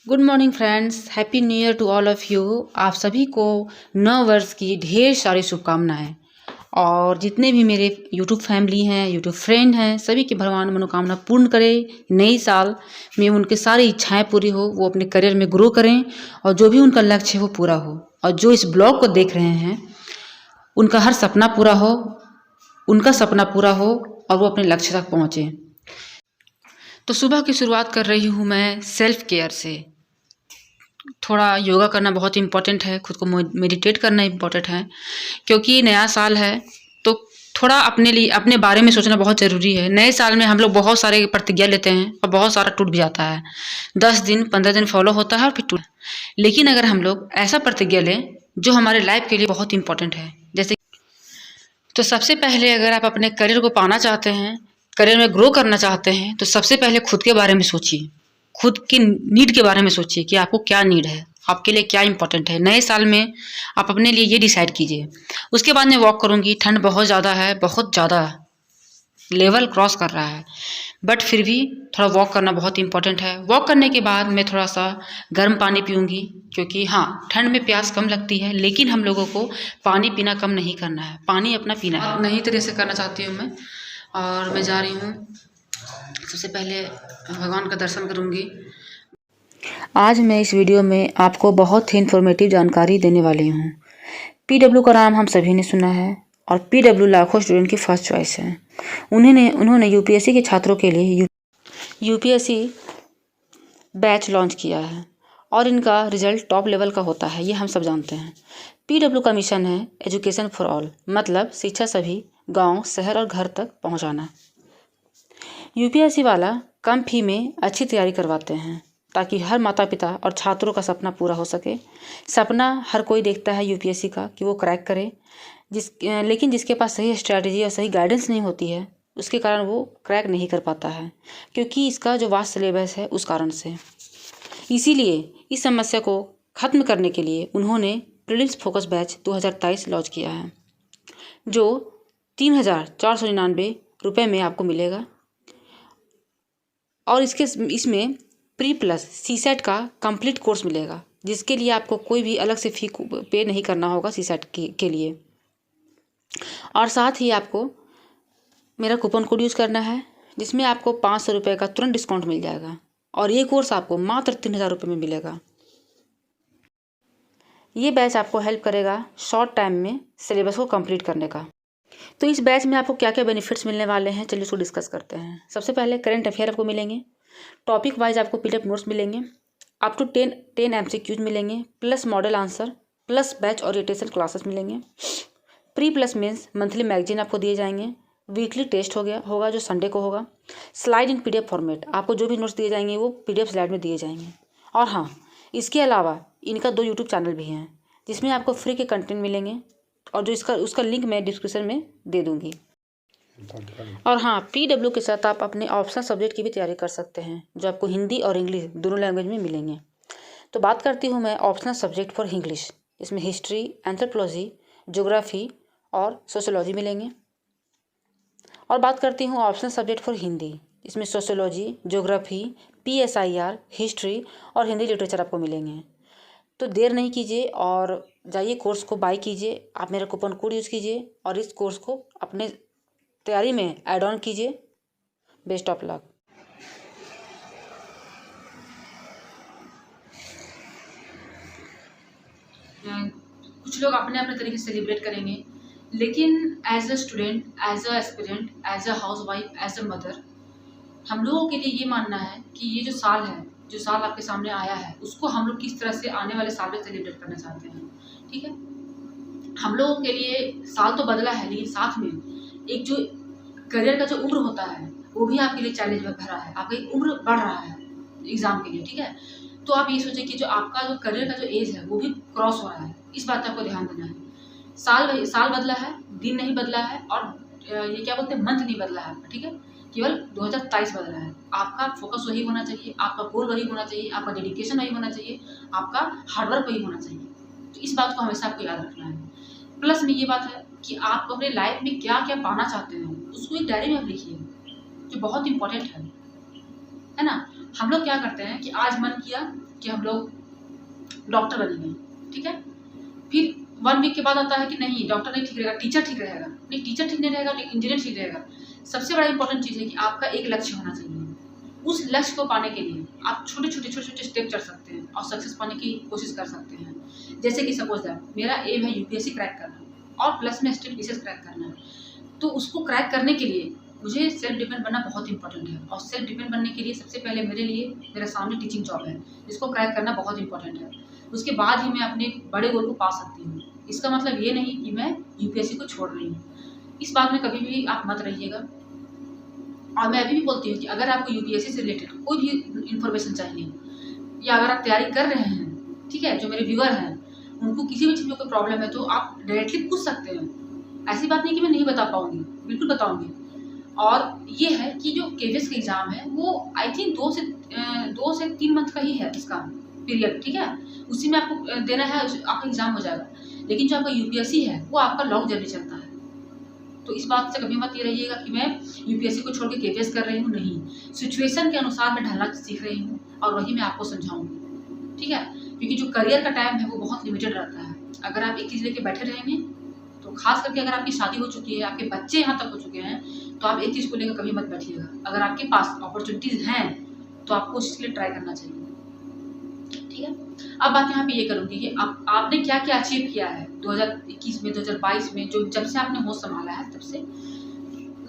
Good morning friends, happy new year to all of you. आप सभी को नव वर्ष की ढेर सारी शुभकामनाएं। और जितने भी मेरे यूट्यूब फैमिली हैं, यूट्यूब फ्रेंड हैं, सभी की भगवान मनोकामना पूर्ण करे। नई साल में उनकी सारी इच्छाएं पूरी हो, वो अपने करियर में ग्रो करें और जो भी उनका लक्ष्य है वो पूरा हो। और जो इस ब्लॉग को देख रहे हैं उनका हर सपना पूरा हो, उनका सपना पूरा हो और वो अपने लक्ष्य तक पहुँचे। तो सुबह की शुरुआत कर रही हूँ मैं सेल्फ केयर से। थोड़ा योगा करना बहुत इम्पोर्टेंट है, खुद को मेडिटेट करना इम्पोर्टेंट है, क्योंकि नया साल है तो थोड़ा अपने लिए अपने बारे में सोचना बहुत ज़रूरी है। नए साल में हम लोग बहुत सारे प्रतिज्ञा लेते हैं और बहुत सारा टूट भी जाता है। 10 दिन 15 दिन फॉलो होता है और फिर टूट। लेकिन अगर हम लोग ऐसा प्रतिज्ञा लें जो हमारे लाइफ के लिए बहुत इंपॉर्टेंट है, जैसे तो सबसे पहले अगर आप अपने करियर को पाना चाहते हैं, करियर में ग्रो करना चाहते हैं, तो सबसे पहले खुद के बारे में सोचिए। खुद की नीड के बारे में सोचिए कि आपको क्या नीड है, आपके लिए क्या इंपॉर्टेंट है। नए साल में आप अपने लिए ये डिसाइड कीजिए। उसके बाद मैं वॉक करूँगी। ठंड बहुत ज़्यादा है, बहुत ज़्यादा लेवल क्रॉस कर रहा है, बट फिर भी थोड़ा वॉक करना बहुत इंपॉर्टेंट है। वॉक करने के बाद मैं थोड़ा सा गर्म पानी पीऊँगी, क्योंकि हाँ, ठंड में प्यास कम लगती है, लेकिन हम लोगों को पानी पीना कम नहीं करना है, पानी अपना पीना है। नई तरह से करना चाहती हूँ मैं, और मैं जा रही हूँ। सबसे पहले भगवान का दर्शन करूँगी। आज मैं इस वीडियो में आपको बहुत ही इन्फॉर्मेटिव जानकारी देने वाली हूँ। PW का नाम हम सभी ने सुना है और PW लाखों स्टूडेंट की फर्स्ट चॉइस है। उन्होंने UPSC के छात्रों के लिए UPSC बैच लॉन्च किया है और इनका रिजल्ट टॉप लेवल का होता है, ये हम सब जानते हैं। PW का मिशन है एजुकेशन फॉर ऑल, मतलब शिक्षा सभी गांव, शहर और घर तक पहुंचाना। UPSC वाला कम फी में अच्छी तैयारी करवाते हैं ताकि हर माता पिता और छात्रों का सपना पूरा हो सके। सपना हर कोई देखता है UPSC का कि वो क्रैक करे, लेकिन जिसके पास सही स्ट्रैटेजी और सही गाइडेंस नहीं होती है, उसके कारण वो क्रैक नहीं कर पाता है, क्योंकि इसका जो वास्ट सिलेबस है उस कारण से। इसीलिए इस समस्या को ख़त्म करने के लिए उन्होंने प्रीलिम्स फोकस बैच 2023 लॉन्च किया है, जो 3,499 रुपये में आपको मिलेगा। और इसमें प्री प्लस CSET का कंप्लीट कोर्स मिलेगा, जिसके लिए आपको कोई भी अलग से फ़ी पे नहीं करना होगा CSET के लिए। और साथ ही आपको मेरा कूपन कोड यूज़ करना है, जिसमें आपको 500 रुपये का तुरंत डिस्काउंट मिल जाएगा और ये कोर्स आपको मात्र 3,000 रुपये में मिलेगा। ये बैच आपको हेल्प करेगा शॉर्ट टाइम में सिलेबस को कंप्लीट करने का। तो इस बैच में आपको क्या क्या बेनिफिट्स मिलने वाले हैं, चलिए उसको डिस्कस करते हैं। सबसे पहले करंट अफेयर आपको मिलेंगे, टॉपिक वाइज आपको PDF नोट्स मिलेंगे, अप टू 10 MCQs मिलेंगे, plus model answer, plus batch orientation classes मिलेंगे। Pre plus mains monthly magazine आपको दिए जाएंगे। वीकली टेस्ट होगा जो संडे को होगा। स्लाइड इन PDF फॉर्मेट, आपको जो भी नोट्स दिए जाएंगे वो PDF स्लाइड में दिए जाएंगे। और हाँ, इसके अलावा इनका 2 यूट्यूब चैनल भी हैं, जिसमें आपको फ्री के कंटेंट मिलेंगे और जो उसका लिंक मैं डिस्क्रिप्शन में दे दूँगी। और हाँ, PW के साथ आप अपने ऑप्शनल सब्जेक्ट की भी तैयारी कर सकते हैं, जो आपको हिंदी और इंग्लिश दोनों लैंग्वेज में मिलेंगे। तो बात करती हूँ मैं ऑप्शनल सब्जेक्ट फॉर इंग्लिश। इसमें हिस्ट्री, एंथ्रोपोलॉजी, ज्योग्राफी और सोशियोलॉजी मिलेंगे। और बात करती हूँ ऑप्शनल सब्जेक्ट फॉर हिंदी। इसमें सोशियोलॉजी, ज्योग्राफी, PSIR, हिस्ट्री और हिंदी लिटरेचर आपको मिलेंगे। तो देर नहीं कीजिए और जाइए कोर्स को बाय कीजिए। आप मेरा कूपन कोड यूज़ कीजिए और इस कोर्स को अपने तैयारी में ऐड ऑन कीजिए। Best of luck. कुछ लोग अपने अपने तरीके से सेलिब्रेट करेंगे, लेकिन as a student, as a aspirant, as a housewife, as a mother, हम लोगों के लिए ये मानना है कि ये जो साल है, जो साल आपके सामने आया है, उसको हम लोग किस तरह से आने वाले साल में सेलिब्रेट करना चाहते हैं। ठीक है, हम लोगों के लिए साल तो बदला है, लेकिन साथ में एक जो करियर का जो उम्र होता है वो भी आपके लिए चैलेंज में भरा है। आपकी उम्र बढ़ रहा है एग्ज़ाम के लिए। ठीक है, तो आप ये सोचें कि जो आपका जो करियर का जो एज है वो भी क्रॉस हो रहा है। इस बात पर आपको ध्यान देना है। साल बदला है, दिन नहीं बदला है, और ये क्या बोलते हैं, मंथ नहीं बदला है आपका। ठीक है, केवल 2023 बदला है। आपका फोकस वही होना चाहिए, आपका गोल वही होना चाहिए, आपका डेडिकेशन वही होना चाहिए, आपका हार्डवर्क वही होना चाहिए। तो इस बात को हमेशा आपको याद रखना है। प्लस में ये बात है कि आप अपने लाइफ में क्या क्या पाना चाहते हैं, उसको एक डायरी में आप लिखिए, जो बहुत इंपॉर्टेंट है ना। हम लोग क्या करते हैं कि आज मन किया कि हम लोग डॉक्टर बनेंगे, ठीक है। फिर 1 वीक के बाद आता है कि नहीं डॉक्टर नहीं ठीक रहेगा, टीचर ठीक रहेगा। नहीं, टीचर ठीक नहीं रहेगा तो इंजीनियर ठीक रहेगा। सबसे बड़ा इंपॉर्टेंट चीज़ है कि आपका एक लक्ष्य होना चाहिए। उस लक्ष्य को पाने के लिए आप छोटे-छोटे स्टेप चढ़ सकते हैं और सक्सेस पाने की कोशिश कर सकते हैं। जैसे कि सपोज़ दैट मेरा एम है यूपीएससी क्रैक करना और प्लस में स्टेट पीसीएस क्रैक करना है। तो उसको क्रैक करने के लिए मुझे सेल्फ डिपेंड बनना बहुत इंपॉर्टेंट है और सेल्फ डिपेंड बनने के लिए सबसे पहले मेरे लिए मेरा सामने टीचिंग जॉब है, जिसको क्रैक करना बहुत इंपॉर्टेंट है। उसके बाद ही मैं अपने बड़े गोल को पा सकती हूँ। इसका मतलब ये नहीं कि मैं यूपीएससी को छोड़ रही हूँ। इस बात में कभी भी आप मत रहिएगा। और मैं अभी भी बोलती हूँ कि अगर आपको यूपीएससी से रिलेटेड कोई भी इन्फॉर्मेशन चाहिए या अगर आप तैयारी कर रहे हैं, ठीक है, जो मेरे व्यूअर हैं उनको किसी भी चीज़ में कोई प्रॉब्लम है तो आप डायरेक्टली पूछ सकते हैं। ऐसी बात नहीं कि मैं नहीं बता पाऊँगी, बिल्कुल बताऊँगी। और ये है कि जो केवीएस का एग्ज़ाम है वो आई थिंक 2 से 3 मंथ का ही है इसका पीरियड, ठीक है। उसी में आपको देना है, आपका एग्ज़ाम हो जाएगा। लेकिन जो आपका यूपीएससी है वो आपका लॉन्ग जर्नी चलता है। तो इस बात से कभी मत ये रहिएगा कि मैं यूपीएससी को छोड़ के केवीएस कर रही हूँ, नहीं। सिचुएशन के अनुसार मैं ढलना सीख रही हूँ और वही मैं आपको समझाऊँगी, ठीक है। क्योंकि जो करियर का टाइम है वो बहुत लिमिटेड रहता है। अगर आप एक चीज़ लेके बैठे रहेंगे तो खास करके अगर आपकी शादी हो चुकी है, आपके बच्चे यहाँ तक हो चुके हैं, तो आप एक चीज़ को लेकर कभी मत बैठिएगा। अगर आपके पास अपॉर्चुनिटीज़ हैं तो आपको उसके लिए ट्राई करना चाहिए, ठीक है। अब बात यहाँ पे ये करूँगी कि आपने क्या-क्या अचीव किया है 2021 में, 2022 में, जो जब से आपने होश संभाला है तब से,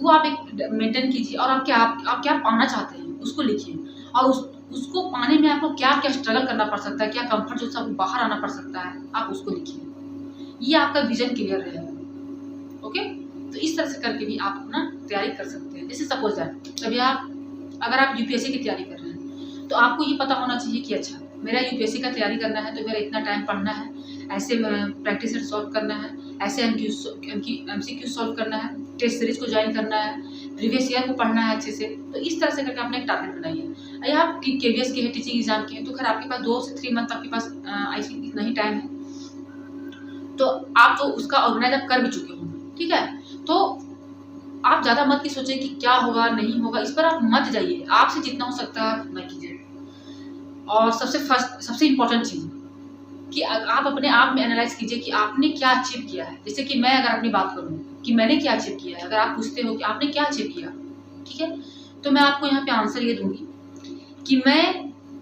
वो आप एक मेंटेन कीजिए और आप क्या पाना चाहते हैं उसको लिखिए और उसको पाने में आपको क्या-क्या स्ट्रगल करना पड़ सकता है, क्या कम्फर्ट ज़ोन से आपको बाहर आना पड़ सकता है, आप उसको लिखिए। ये आपका विज़न क्लियर रहेगा, ओके। तो इस तरह से करके भी आप अपना तैयारी कर सकते हैं। जैसे सपोज़ दैट अभी अगर आप यूपीएससी की तैयारी कर रहे हैं तो आपको ये पता होना चाहिए कि अच्छा मेरा यूपीएससी का तैयारी करना है तो मेरा इतना टाइम पढ़ना है, ऐसे प्रैक्टिस सेट सॉल्व करना है, ऐसे एमसीक्यू सॉल्व करना है, टेस्ट सीरीज को ज्वाइन करना है, प्रीवियस ईयर को पढ़ना है अच्छे से। तो इस तरह से करके आपने एक टारगेट बनाइए। या आप केवीएस के हैं, टीचिंग एग्जाम के हैं, तो खैर आपके पास 2 से 3 मंथ आपके पास आई थिंक इतना ही टाइम है, तो आप तो उसका ऑर्गेनाइज आप कर भी चुके होंगे, ठीक है। तो आप ज़्यादा मत की सोचें कि क्या होगा नहीं होगा, इस पर आप मत जाइए। आपसे जितना हो सकता है उतना कीजिए। और सबसे इम्पोर्टेंट चीज़ कि आप अपने आप में एनालाइज कीजिए कि आपने क्या अचीव किया है। जैसे कि मैं अगर अपनी बात करूँ कि मैंने क्या अचीव किया है, अगर आप पूछते हो कि आपने क्या अचीव किया, ठीक है, तो मैं आपको यहाँ पे आंसर ये दूंगी कि मैं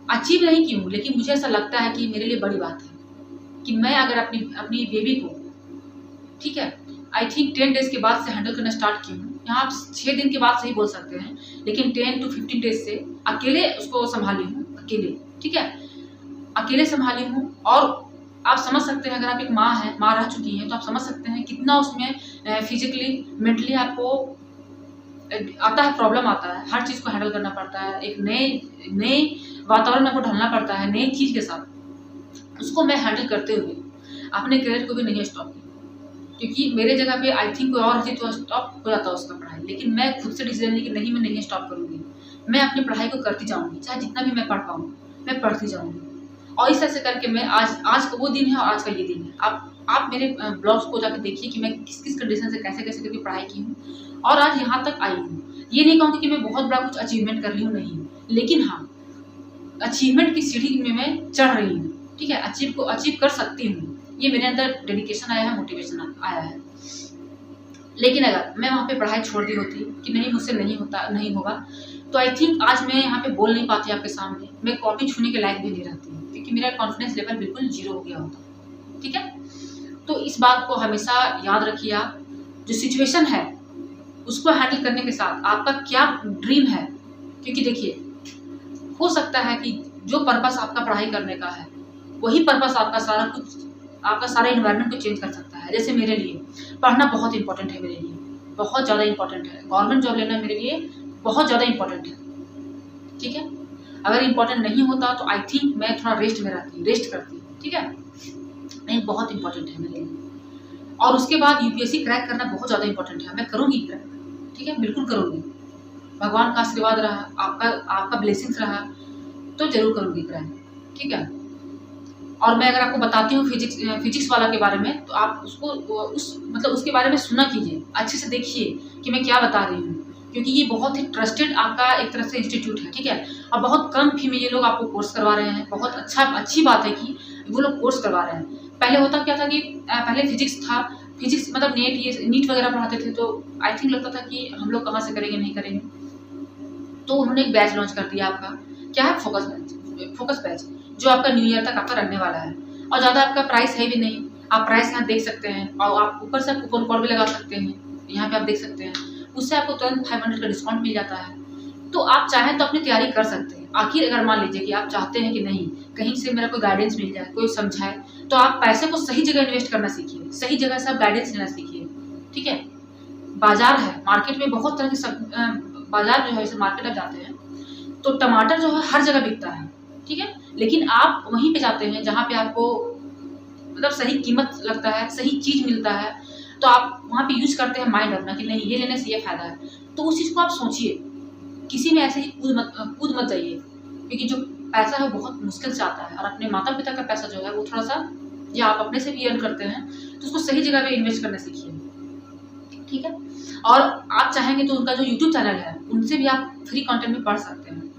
अचीव नहीं की हूँ, लेकिन मुझे ऐसा लगता है कि मेरे लिए बड़ी बात है कि मैं अगर अपनी बेबी को, ठीक है, आई थिंक 10 डेज़ के बाद से हैंडल करना स्टार्ट की हूँ। यहाँ आप 6 दिन के बाद से ही बोल सकते हैं, लेकिन 10 to 15 डेज़ से अकेले उसको संभाली हूँ, अकेले, ठीक है, अकेले संभाली हूँ। और आप समझ सकते हैं, अगर आप एक माँ हैं, माँ रह चुकी हैं, तो आप समझ सकते हैं कितना उसमें फिजिकली मेंटली आपको आता है, प्रॉब्लम आता है, हर चीज़ को हैंडल करना पड़ता है, एक नए वातावरण में आपको ढलना पड़ता है, नई चीज़ के साथ। उसको मैं हैंडल करते हुए अपने करियर को भी नहीं स्टॉप किया, क्योंकि मेरे जगह पे आई थिंक कोई और होती तो स्टॉप हो जाता उसका पढ़ाई, लेकिन मैं खुद से डिसीजन ली कि नहीं, मैं नहीं स्टॉप करूँगी, मैं अपनी पढ़ाई को करती जाऊँगी, चाहे जितना भी मैं पढ़ पाऊँ मैं पढ़ती जाऊँगी। और इस तरह से करके मैं आज का वो दिन है और आज का ये दिन है। आप मेरे ब्लॉग्स को जाकर देखिए कि मैं किस कंडीशन से कैसे करके पढ़ाई की हूँ और आज यहाँ तक आई हूँ। ये नहीं कहूँगी कि मैं बहुत बड़ा कुछ अचीवमेंट कर रही हूँ, नहीं, लेकिन हाँ, अचीवमेंट की सीढ़ी में मैं चढ़ रही हूँ, ठीक है, अचीव कर सकती हूँ। ये मेरे अंदर डेडिकेशन आया है, मोटिवेशन आया है। लेकिन अगर मैं वहाँ पे पढ़ाई छोड़ दी होती कि नहीं मुझसे नहीं होगा, तो आई थिंक आज मैं यहाँ पे बोल नहीं पाती आपके सामने, मैं कॉपी छूने के लायक भी नहीं रहती, क्योंकि मेरा कॉन्फिडेंस लेवल बिल्कुल 0 हो गया होता, ठीक है। तो इस बात को हमेशा याद रखिए। आप जो सिचुएशन है उसको हैंडल करने के साथ आपका क्या ड्रीम है, क्योंकि देखिए हो सकता है कि जो पर्पस आपका पढ़ाई करने का है वही पर्पस आपका सारा इन्वायरमेंट को चेंज कर सकता है। जैसे मेरे लिए पढ़ना बहुत इंपॉर्टेंट है, मेरे लिए बहुत ज़्यादा इंपॉर्टेंट है, गवर्नमेंट जॉब लेना मेरे लिए बहुत ज़्यादा इंपॉर्टेंट है, ठीक है। अगर इंपॉर्टेंट नहीं होता तो आई थिंक मैं थोड़ा रेस्ट करती, ठीक है, नहीं, बहुत इंपॉर्टेंट है मेरे लिए। और उसके बाद यूपीएससी क्रैक करना बहुत ज़्यादा इंपॉर्टेंट है, मैं करूँगी क्रैक, ठीक है, बिल्कुल करूँगी। भगवान का आशीर्वाद रहा, आपका ब्लेसिंग्स रहा तो जरूर करूँगी क्रैक, ठीक है। और मैं अगर आपको बताती हूँ फिजिक्स वाला के बारे में, तो आप उसके बारे में सुना कीजिए, अच्छे से देखिए कि मैं क्या बता रही हूँ, क्योंकि ये बहुत ही ट्रस्टेड आपका एक तरह से इंस्टीट्यूट है, ठीक है। और बहुत कम फी में ये लोग आपको कोर्स करवा रहे हैं। बहुत अच्छी बात है कि वो लोग कोर्स करवा रहे हैं। पहले होता क्या था कि पहले फिजिक्स था, फिजिक्स मतलब नीट वगैरह पढ़ाते थे, तो आई थिंक लगता था कि हम लोग कहाँ से करेंगे, नहीं करेंगे। तो उन्होंने एक बैच लॉन्च कर दिया आपका, क्या है, फोकस बैच, जो आपका न्यू ईयर तक आपका रहने वाला है। और ज़्यादा आपका प्राइस है भी नहीं, आप प्राइस यहाँ देख सकते हैं, और आप ऊपर से कूपन कोड भी लगा सकते हैं, यहाँ पे आप देख सकते हैं। उससे आपको तुरंत 500 का डिस्काउंट मिल जाता है। तो आप चाहें तो अपनी तैयारी कर सकते हैं। आखिर अगर मान लीजिए कि आप चाहते हैं कि नहीं, कहीं से मेरा कोई गाइडेंस मिल जाए, कोई समझाए, तो आप पैसे को सही जगह इन्वेस्ट करना सीखिए, सही जगह से आप गाइडेंस लेना सीखिए, ठीक है। बाजार है, मार्केट में बहुत तरह के बाजार जो है, जैसे मार्केट आप जाते हैं तो टमाटर जो है हर जगह बिकता है, ठीक है। लेकिन आप वहीं पे जाते हैं जहाँ पे आपको मतलब सही कीमत लगता है, सही चीज़ मिलता है, तो आप वहाँ पे यूज़ करते हैं माइंड अपना कि नहीं, ये लेने से ये फ़ायदा है। तो उस चीज़ को आप सोचिए, किसी में ऐसे ही कूद मत जाइए, क्योंकि जो पैसा है वो बहुत मुश्किल से आता है। और अपने माता पिता का पैसा जो है वो थोड़ा सा, या आप अपने से भी अर्न करते हैं, तो उसको सही जगह पे इन्वेस्ट करना सीखिए, ठीक है। और आप चाहेंगे तो उनका जो यूट्यूब चैनल है, उनसे भी आप फ्री कंटेंट में पढ़ सकते हैं।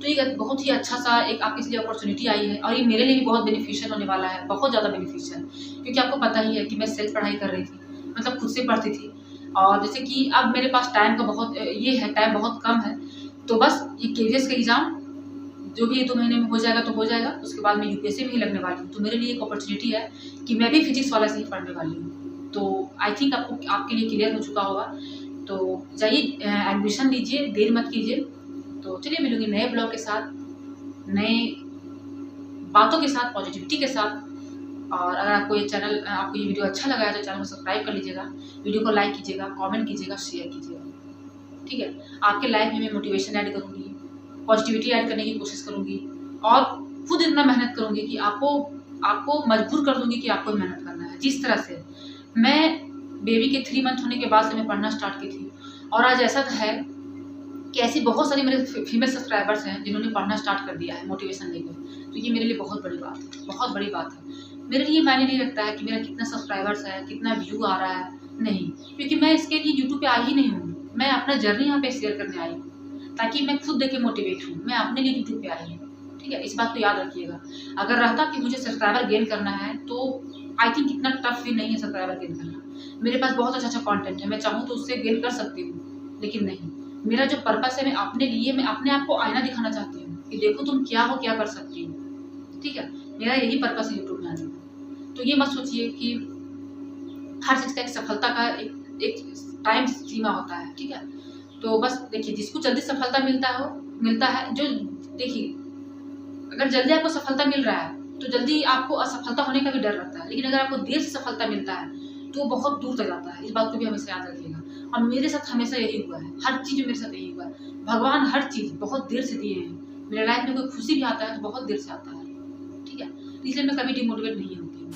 तो ये बहुत ही अच्छा सा एक आपके लिए अपॉर्चुनिटी आई है, और ये मेरे लिए भी बहुत बेनिफिशियल होने वाला है, बहुत ज़्यादा बेनिफिशियल। क्योंकि आपको पता ही है कि मैं सेल्फ पढ़ाई कर रही थी, मतलब खुद से पढ़ती थी। और जैसे कि अब मेरे पास टाइम का बहुत ये है, टाइम बहुत कम है, तो बस ये केवीएस का एग्ज़ाम जो भी 2 महीने में हो जाएगा तो हो जाएगा, उसके बाद मैं यूपीएससी में ही लगने वाली हूँ। तो मेरे लिए एक अपॉर्चुनिटी है कि मैं भी फिजिक्स वाला से ही पढ़ने वाली हूँ। तो आई थिंक आपके लिए क्लियर हो चुका होगा। तो जाइए एडमिशन लीजिए, देर मत कीजिए। तो चलिए मिलूंगी नए ब्लॉग के साथ, नए बातों के साथ, पॉजिटिविटी के साथ। और अगर आपको ये वीडियो अच्छा लगा है तो चैनल को सब्सक्राइब कर लीजिएगा, वीडियो को लाइक कीजिएगा, कमेंट कीजिएगा, शेयर कीजिएगा, ठीक है। आपके लाइफ में मैं मोटिवेशन ऐड करूँगी, पॉजिटिविटी ऐड करने की कोशिश करूँगी, और खुद इतना मेहनत करूँगी कि आपको मजबूर कर दूँगी कि आपको मेहनत करना है। जिस तरह से मैं बेबी के 3 मंथ होने के बाद से मैं पढ़ना स्टार्ट की थी, और आज ऐसा है कि ऐसी बहुत सारी मेरे फीमेल सब्सक्राइबर्स हैं जिन्होंने पढ़ना स्टार्ट कर दिया है मोटिवेशन लेकर। तो ये मेरे लिए बहुत बड़ी बात है, बहुत बड़ी बात है। मेरे लिए मायने नहीं रखता है कि मेरा कितना सब्सक्राइबर्स है, कितना व्यू आ रहा है, नहीं, क्योंकि मैं इसके लिए यूट्यूब पे आई ही नहीं हूँ। मैं अपना जर्नी यहाँ पे शेयर करने आई हूँ, ताकि मैं खुद देख के मोटिवेट हूँ। मैं अपने लिए यूट्यूब पे आई हूँ, ठीक है। इस बात को याद रखिएगा। अगर रहता कि मुझे सब्सक्राइबर गेन करना है, तो आई थिंक इतना टफ भी नहीं है सब्सक्राइबर गेन करना। मेरे पास बहुत अच्छा कंटेंट है, मैं चाहूँ तो उससे गेन कर सकती हूँ, लेकिन नहीं, मेरा जो पर्पस है, मैं अपने आप को आईना दिखाना चाहती हूँ कि देखो तुम क्या हो, क्या कर सकती हो, ठीक है। मेरा यही पर्पस है यूट्यूब में आने का। तो ये मत सोचिए कि हर चीज़ का एक सफलता का एक टाइम सीमा होता है, ठीक है। तो बस देखिए, जिसको जल्दी सफलता मिलता है, जो देखिए, अगर जल्दी आपको सफलता मिल रहा है तो जल्दी आपको असफलता होने का भी डर लगता है। लेकिन अगर आपको देर से सफलता मिलता है तो वो बहुत दूर तक जाता है। इस बात को भी हमेशा याद रखिएगा। और मेरे साथ हमेशा यही हुआ है, हर चीज़ में मेरे साथ यही हुआ है। भगवान हर चीज़ बहुत देर से दिए हैं। मेरे लाइफ में कोई खुशी भी आता है तो बहुत देर से आता है, ठीक है। इसलिए मैं कभी डिमोटिवेट नहीं होती हूँ।